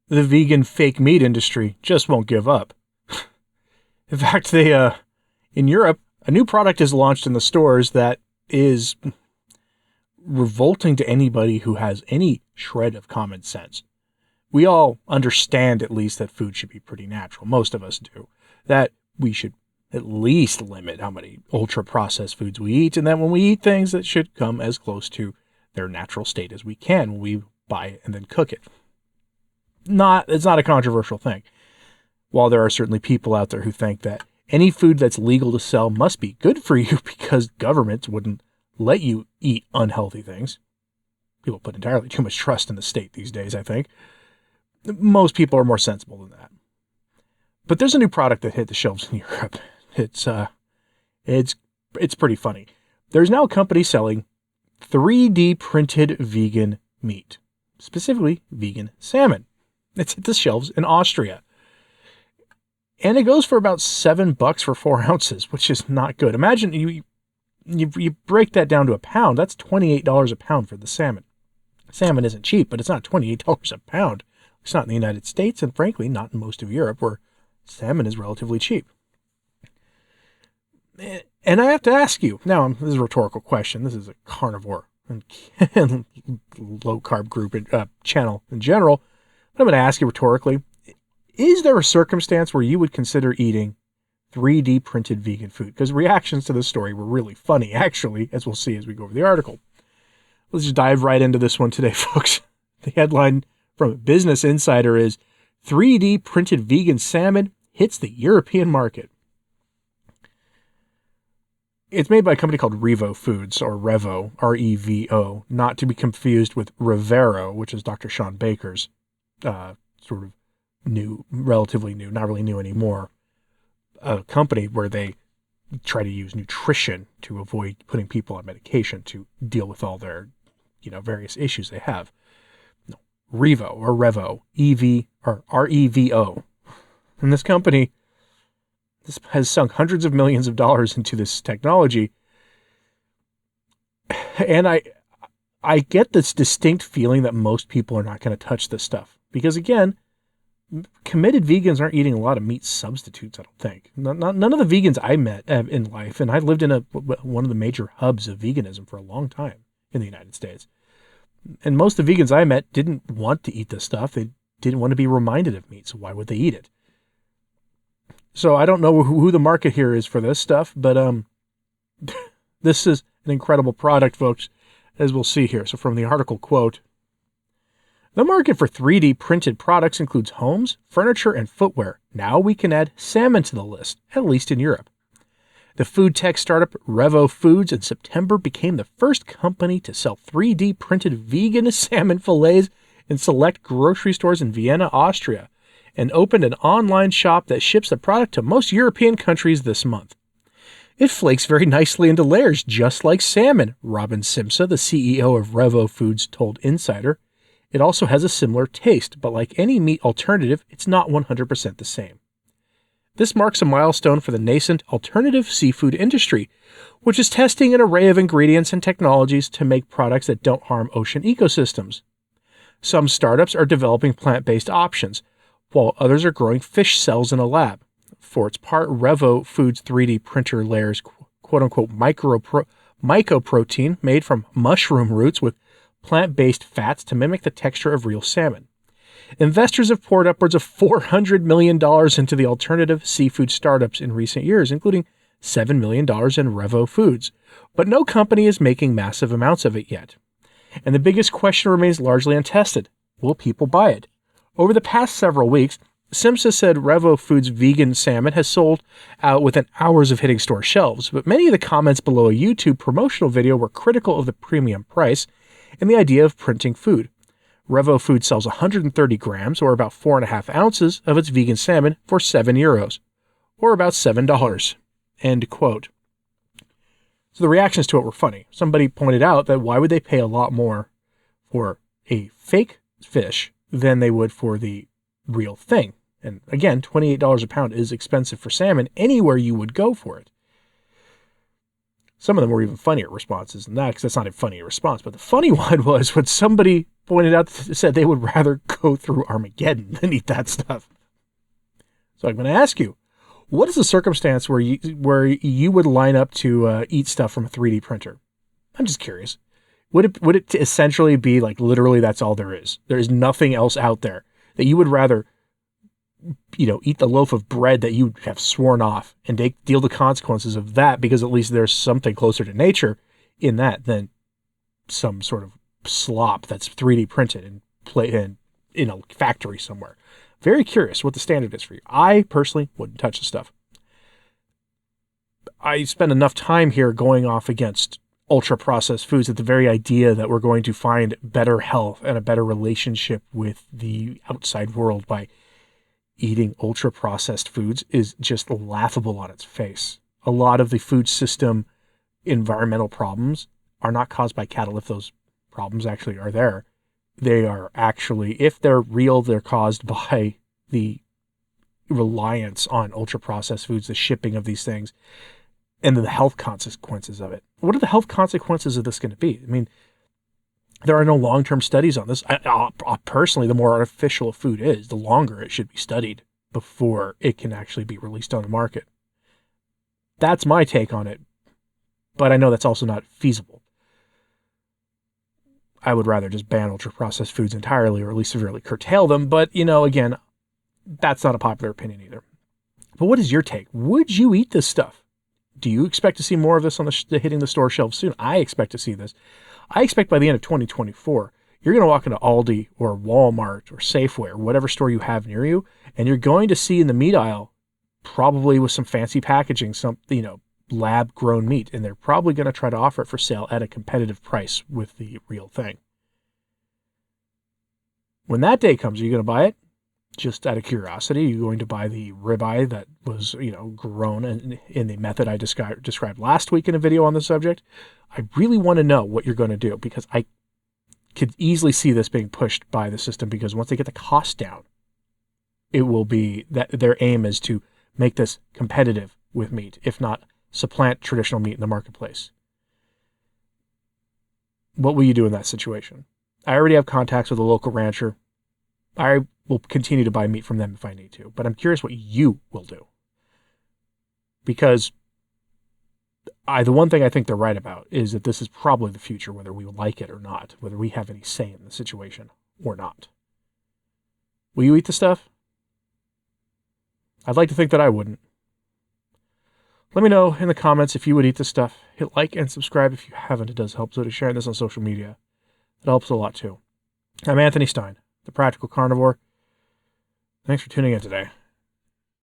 the vegan fake meat industry just won't give up. In fact, in Europe, a new product is launched in the stores that is revolting to anybody who has any shred of common sense. We all understand at least that food should be pretty natural. Most of us do. That we should at least limit how many ultra-processed foods we eat, and that when we eat things, that should come as close to their natural state as we can when we buy it and then cook it. It's not a controversial thing. While there are certainly people out there who think that any food that's legal to sell must be good for you because governments wouldn't let you eat unhealthy things. People put entirely too much trust in the state these days, I think. Most people are more sensible than that. But there's a new product that hit the shelves in Europe. It's pretty funny. There's now a company selling 3D printed vegan meat, specifically vegan salmon. It's hit the shelves in Austria. And it goes for about $7 for 4 ounces, which is not good. Imagine you break that down to a pound. That's $28 a pound for the salmon. Salmon isn't cheap, but it's not $28 a pound. It's not in the United States, and frankly, not in most of Europe, where salmon is relatively cheap. And I have to ask you, now this is a rhetorical question. This is a carnivore and low-carb group channel in general. But I'm going to ask you rhetorically, is there a circumstance where you would consider eating 3D printed vegan food? Because reactions to this story were really funny, actually, as we'll see as we go over the article. Let's just dive right into this one today, folks. The headline from Business Insider is 3D printed vegan salmon hits the European market. It's made by a company called Revo Foods, or Revo, R-E-V-O, not to be confused with Rivero, which is Dr. Sean Baker's sort of new, relatively new, not really new anymore, a company where they try to use nutrition to avoid putting people on medication to deal with all their, various issues they have. No, Revo or Revo, E-V or R-E-V-O. And this company has sunk hundreds of millions of dollars into this technology. And I get this distinct feeling that most people are not going to touch this stuff. Because again, committed vegans aren't eating a lot of meat substitutes, I don't think. None of the vegans I met in life, and I lived in one of the major hubs of veganism for a long time in the United States. And most of the vegans I met didn't want to eat this stuff. They didn't want to be reminded of meat, so why would they eat it? So I don't know who the market here is for this stuff, but this is an incredible product, folks, as we'll see here. So from the article, quote, "The market for 3D printed products includes homes, furniture, and footwear. Now we can add salmon to the list, at least in Europe. The food tech startup Revo Foods in September became the first company to sell 3D printed vegan salmon fillets in select grocery stores in Vienna, Austria, and opened an online shop that ships the product to most European countries this month. It flakes very nicely into layers, just like salmon," Robin Simsa, the CEO of Revo Foods, told Insider. "It also has a similar taste, but like any meat alternative, it's not 100% the same." This marks a milestone for the nascent alternative seafood industry, which is testing an array of ingredients and technologies to make products that don't harm ocean ecosystems. Some startups are developing plant-based options, while others are growing fish cells in a lab. For its part, Revo Foods 3D printer layers quote-unquote mycoprotein made from mushroom roots with plant-based fats to mimic the texture of real salmon. Investors have poured upwards of $400 million into the alternative seafood startups in recent years, including $7 million in Revo Foods, but no company is making massive amounts of it yet. And the biggest question remains largely untested. Will people buy it? Over the past several weeks, Simsa said Revo Foods vegan salmon has sold out within hours of hitting store shelves, but many of the comments below a YouTube promotional video were critical of the premium price and the idea of printing food. Revo Foods sells 130 grams, or about 4.5 ounces, of its vegan salmon for €7, or about $7. End quote. So the reactions to it were funny. Somebody pointed out that why would they pay a lot more for a fake fish than they would for the real thing? And again, $28 a pound is expensive for salmon anywhere you would go for it. Some of them were even funnier responses than that, because that's not a funny response. But the funny one was when somebody pointed out, said they would rather go through Armageddon than eat that stuff. So I'm going to ask you, what is the circumstance where you would line up to eat stuff from a 3D printer? I'm just curious. Would it essentially be like literally that's all there is? There is nothing else out there that you would rather, eat the loaf of bread that you have sworn off and deal the consequences of that, because at least there's something closer to nature in that than some sort of slop that's 3D printed and in a factory somewhere. Very curious what the standard is for you. I personally wouldn't touch the stuff. I spend enough time here going off against ultra-processed foods that the very idea that we're going to find better health and a better relationship with the outside world by eating ultra-processed foods is just laughable on its face. A lot of the food system environmental problems are not caused by cattle, if those problems actually are there. They are actually, if they're real, they're caused by the reliance on ultra-processed foods, the shipping of these things, and the health consequences of it. What are the health consequences of this going to be? I mean, there are no long-term studies on this. Personally, the more artificial a food is, the longer it should be studied before it can actually be released on the market. That's my take on it, but I know that's also not feasible. I would rather just ban ultra-processed foods entirely, or at least severely curtail them, but, again, that's not a popular opinion either. But what is your take? Would you eat this stuff? Do you expect to see more of this on hitting the store shelves soon? I expect to see this. I expect by the end of 2024, you're going to walk into Aldi or Walmart or Safeway or whatever store you have near you, and you're going to see in the meat aisle, probably with some fancy packaging, some, lab-grown meat, and they're probably going to try to offer it for sale at a competitive price with the real thing. When that day comes, are you going to buy it? Just out of curiosity, are you going to buy the ribeye that was, grown in the method I described last week in a video on the subject? I really want to know what you're going to do, because I could easily see this being pushed by the system, because once they get the cost down, it will be that their aim is to make this competitive with meat, if not supplant traditional meat in the marketplace. What will you do in that situation? I already have contacts with a local rancher. I will continue to buy meat from them if I need to, but I'm curious what you will do. Because the one thing I think they're right about is that this is probably the future, whether we like it or not, whether we have any say in the situation or not. Will you eat the stuff? I'd like to think that I wouldn't. Let me know in the comments if you would eat this stuff. Hit like and subscribe if you haven't. It does help. So to sharing this on social media, it helps a lot too. I'm Anthony Stine, the Practical Carnivore. Thanks for tuning in today.